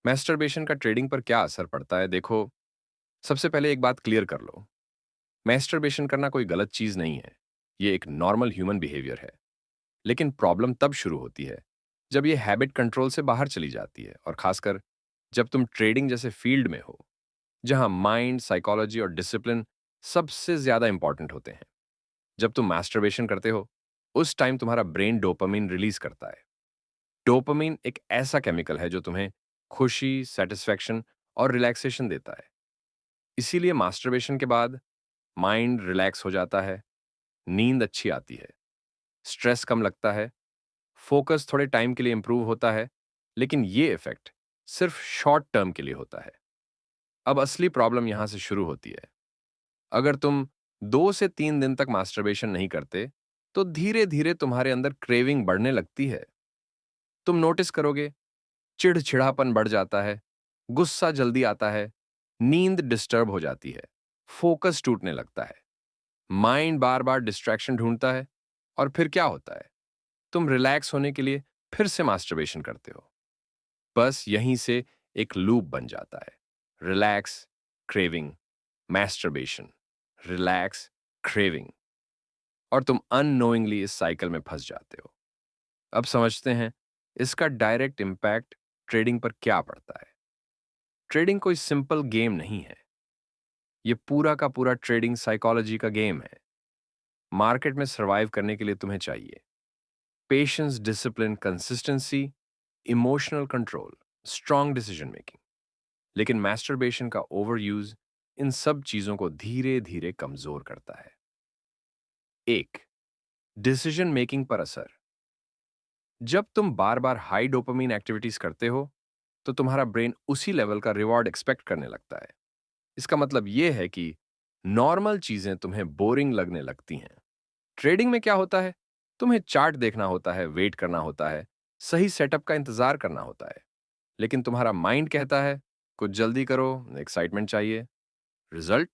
Masturbation का trading पर क्या असर पड़ता है? देखो, सबसे पहले एक बात क्लियर कर लो। मैस्टरबेशन करना कोई गलत चीज नहीं है। ये एक नॉर्मल ह्यूमन बिहेवियर है। लेकिन प्रॉब्लम तब शुरू होती है जब ये हैबिट कंट्रोल से बाहर चली जाती है, और खासकर जब तुम ट्रेडिंग जैसे फील्ड में हो, जहां माइंड, साइकोलॉजी और डिसिप्लिन सबसे ज्यादा इंपॉर्टेंट होते हैं। जब तुम मैस्टरबेशन करते हो, उस टाइम तुम्हारा ब्रेन डोपामिन रिलीज करता है। डोपामिन एक ऐसा केमिकल है जो तुम्हें खुशी, सेटिस्फैक्शन और रिलैक्सेशन देता है। इसीलिए मास्टरबेशन के बाद माइंड रिलैक्स हो जाता है, नींद अच्छी आती है, स्ट्रेस कम लगता है, फोकस थोड़े टाइम के लिए इंप्रूव होता है। लेकिन ये इफेक्ट सिर्फ शॉर्ट टर्म के लिए होता है। अब असली प्रॉब्लम यहां से शुरू होती है। अगर तुम 2 से 3 दिन तक मास्टरबेशन नहीं करते, तो धीरे धीरे तुम्हारे अंदर क्रेविंग बढ़ने लगती है। तुम नोटिस करोगे, चिड़चिड़ापन बढ़ जाता है, गुस्सा जल्दी आता है, नींद डिस्टर्ब हो जाती है, फोकस टूटने लगता है, माइंड बार बार डिस्ट्रैक्शन ढूंढता है। और फिर क्या होता है? तुम रिलैक्स होने के लिए फिर से मास्टरबेशन करते हो। बस यहीं से एक लूप बन जाता है। Relax, craving, masturbation, relax, craving, और तुम अननोइंगली इस साइकिल में फंस जाते हो। अब समझते हैं इसका डायरेक्ट इम्पैक्ट ट्रेडिंग पर क्या पड़ता है। ट्रेडिंग कोई सिंपल गेम नहीं है। ये पूरा का पूरा ट्रेडिंग साइकोलॉजी का गेम है। मार्केट में सरवाइव करने के लिए तुम्हें चाहिए patience, discipline, consistency, emotional control, strong decision making. लेकिन मैस्टरबेशन का ओवर यूज इन सब चीजों को धीरे धीरे कमजोर करता है। एक, डिसीजन मेकिंग पर असर। जब तुम बार बार हाई डोपामीन एक्टिविटीज करते हो, तो तुम्हारा ब्रेन उसी लेवल का रिवॉर्ड एक्सपेक्ट करने लगता है। इसका मतलब यह है कि नॉर्मल चीजें तुम्हें बोरिंग लगने लगती हैं। ट्रेडिंग में क्या होता है? तुम्हें चार्ट देखना होता है, वेट करना होता है, सही सेटअप का इंतजार करना होता है। लेकिन तुम्हारा माइंड कहता है कुछ जल्दी करो, एक्साइटमेंट चाहिए। रिजल्ट,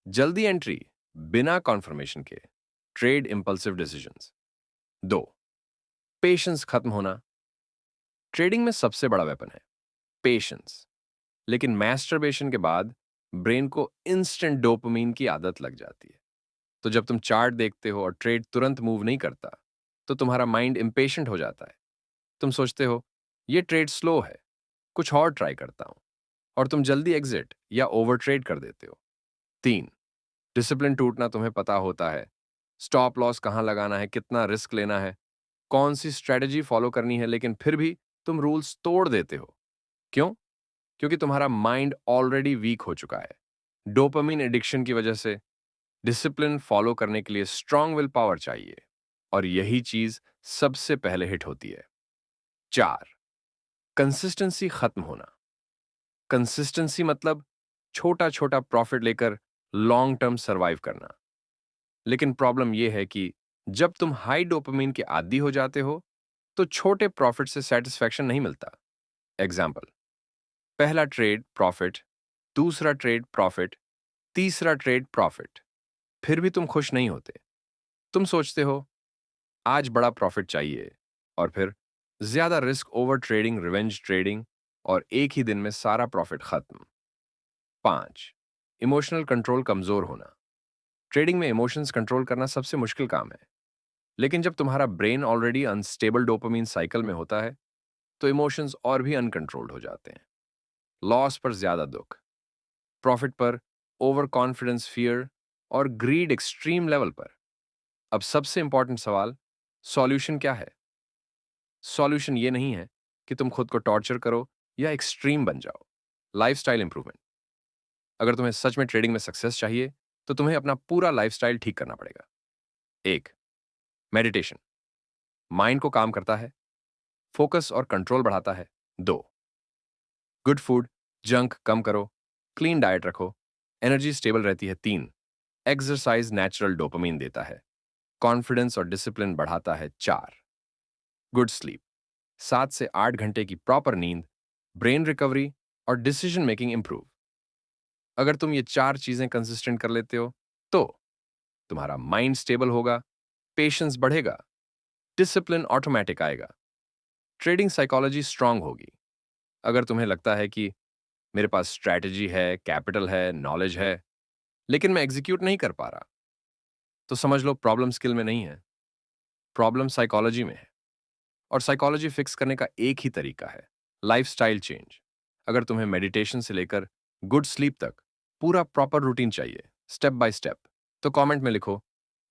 जल्दी एंट्री, बिना कॉन्फर्मेशन के, ट्रेड इंपल्सिव डिसीजंस। दो, पेशेंस खत्म होना। ट्रेडिंग में सबसे बड़ा वेपन है पेशेंस। लेकिन मैस्टरबेशन के बाद ब्रेन को इंस्टेंट डोपामीन की आदत लग जाती है। तो जब तुम चार्ट देखते हो और ट्रेड तुरंत मूव नहीं करता, तो तुम्हारा माइंड इम्पेशेंट हो जाता है। तुम सोचते हो ये ट्रेड स्लो है, कुछ और ट्राई करता हूं, और तुम जल्दी एग्जिट या ओवर ट्रेड कर देते हो। तीन, डिसिप्लिन टूटना। तुम्हें पता होता है स्टॉप लॉस कहां लगाना है, कितना रिस्क लेना है, कौन सी स्ट्रेटजी फॉलो करनी है, लेकिन फिर भी तुम रूल्स तोड़ देते हो। क्यों? क्योंकि तुम्हारा माइंड ऑलरेडी वीक हो चुका है डोपामिन एडिक्शन की वजह से। डिसिप्लिन फॉलो करने के लिए स्ट्रांग विल पावर चाहिए, और यही चीज सबसे पहले हिट होती है। चार, कंसिस्टेंसी खत्म होना। कंसिस्टेंसी मतलब छोटा छोटा प्रॉफिट लेकर लॉन्ग टर्म सर्वाइव करना। लेकिन प्रॉब्लम यह है कि जब तुम हाई डोपामिन के आदी हो जाते हो, तो छोटे प्रॉफिट से सेटिस्फैक्शन नहीं मिलता। एग्जाम्पल, पहला ट्रेड प्रॉफिट, दूसरा ट्रेड प्रॉफिट, तीसरा ट्रेड प्रॉफिट, फिर भी तुम खुश नहीं होते। तुम सोचते हो आज बड़ा प्रॉफिट चाहिए, और फिर ज्यादा risk, over trading, revenge trading, और एक ही दिन में सारा प्रॉफिट खत्म। पांच, इमोशनल कंट्रोल कमजोर होना। ट्रेडिंग में इमोशंस कंट्रोल करना सबसे मुश्किल काम है। लेकिन जब तुम्हारा brain already unstable dopamine cycle में होता है, तो इमोशंस और भी अनकंट्रोल्ड हो जाते हैं। लॉस पर ज्यादा दुख, प्रॉफिट पर ओवर कॉन्फिडेंस, फियर, और ग्रीड एक्सट्रीम लेवल पर। अब सबसे इंपॉर्टेंट सवाल, सॉल्यूशन क्या है? सॉल्यूशन ये नहीं है कि तुम खुद को टॉर्चर करो या एक्सट्रीम बन जाओ। Lifestyle improvement. अगर तुम्हें सच में ट्रेडिंग में सक्सेस चाहिए, तो तुम्हें अपना पूरा लाइफस्टाइल ठीक करना पड़ेगा। एक, मेडिटेशन, माइंड को काम करता है, फोकस और कंट्रोल बढ़ाता है। दो, गुड फूड, जंक कम करो, क्लीन डाइट रखो, एनर्जी स्टेबल रहती है। तीन, एक्सरसाइज नेचुरल डोपामीन देता है, कॉन्फिडेंस और डिसिप्लिन बढ़ाता है। चार, गुड स्लीप, 7 से 8 घंटे की प्रॉपर नींद, ब्रेन रिकवरी और डिसीजन मेकिंग इंप्रूव। अगर तुम ये चार चीजें कंसिस्टेंट कर लेते हो, तो तुम्हारा माइंड स्टेबल होगा, पेशेंस बढ़ेगा, डिसिप्लिन ऑटोमेटिक आएगा, ट्रेडिंग साइकोलॉजी स्ट्रांग होगी। अगर तुम्हें लगता है कि मेरे पास स्ट्रैटेजी है, कैपिटल है, नॉलेज है, लेकिन मैं एग्जीक्यूट नहीं कर पा रहा, तो समझ लो प्रॉब्लम स्किल में नहीं है, प्रॉब्लम साइकोलॉजी में है। और साइकोलॉजी फिक्स करने का एक ही तरीका है, लाइफस्टाइल चेंज। अगर तुम्हें मेडिटेशन से लेकर गुड स्लीप तक पूरा प्रॉपर रूटीन चाहिए, स्टेप बाय स्टेप, तो कमेंट में लिखो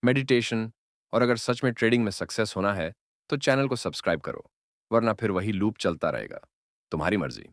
मेडिटेशन। और अगर सच में ट्रेडिंग में सक्सेस होना है, तो चैनल को सब्सक्राइब करो, वरना फिर वही लूप चलता रहेगा। तुम्हारी मर्जी।